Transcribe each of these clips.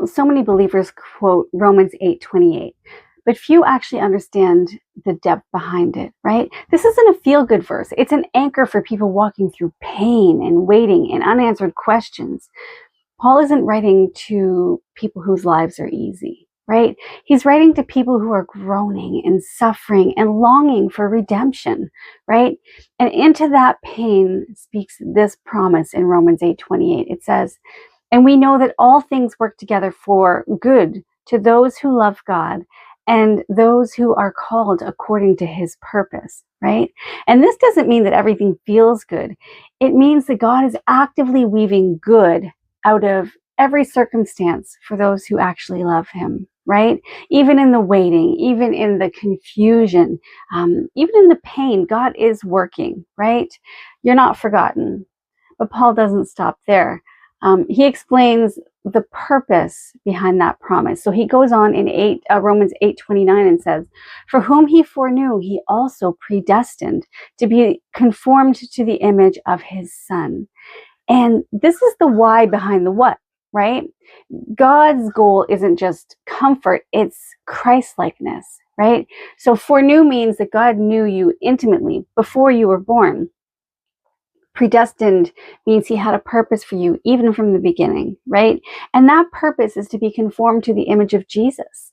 So many believers quote Romans 8:28, but few actually understand the depth behind it, right? This isn't a feel-good verse. It's an anchor for people walking through pain and waiting and unanswered questions. Paul isn't writing to people whose lives are easy, right? He's writing to people who are groaning and suffering and longing for redemption, right? And into that pain speaks this promise in Romans 8:28. It says, "And we know that all things work together for good to those who love God and those who are called according to his purpose," right? And this doesn't mean that everything feels good. It means that God is actively weaving good out of every circumstance for those who actually love him, right? Even in the waiting, even in the confusion, even in the pain, God is working, right? You're not forgotten. But Paul doesn't stop there. He explains the purpose behind that promise. So he goes on in Romans 8:29 and says, "For whom he foreknew, he also predestined to be conformed to the image of his Son." And this is the why behind the what, right? God's goal isn't just comfort, it's Christlikeness, right? So foreknew means that God knew you intimately before you were born. Predestined means he had a purpose for you even from the beginning, right? And that purpose is to be conformed to the image of Jesus,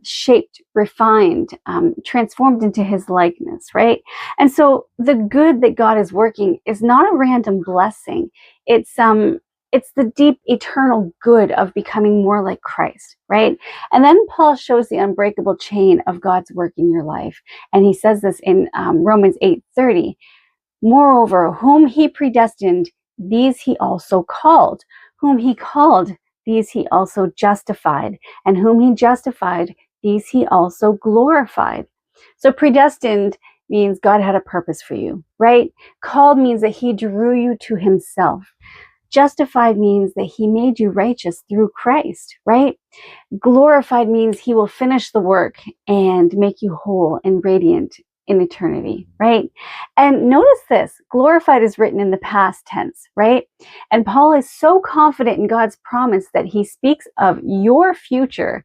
shaped, refined, transformed into his likeness, right? And so the good that God is working is not a random blessing. It's the deep, eternal good of becoming more like Christ, right? And then Paul shows the unbreakable chain of God's work in your life. And he says this in Romans 8:30. "Moreover, whom he predestined, these he also called. Whom he called, these he also justified. And whom he justified, these he also glorified." So predestined means God had a purpose for you, right? Called means that he drew you to himself. Justified means that he made you righteous through Christ, right? Glorified means he will finish the work and make you whole and radiant in eternity, right? And notice this, glorified is written in the past tense, right? And Paul is so confident in God's promise that he speaks of your future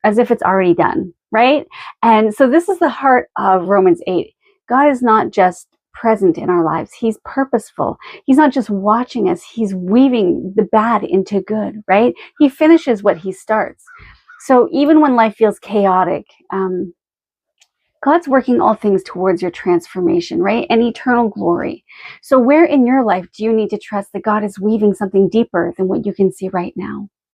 as if it's already done, right? And so this is the heart of Romans 8. God is not just present in our lives. He's purposeful. He's not just watching us. He's weaving the bad into good, right? He finishes what he starts. So even when life feels chaotic, God's working all things towards your transformation, right? And eternal glory. So where in your life do you need to trust that God is weaving something deeper than what you can see right now?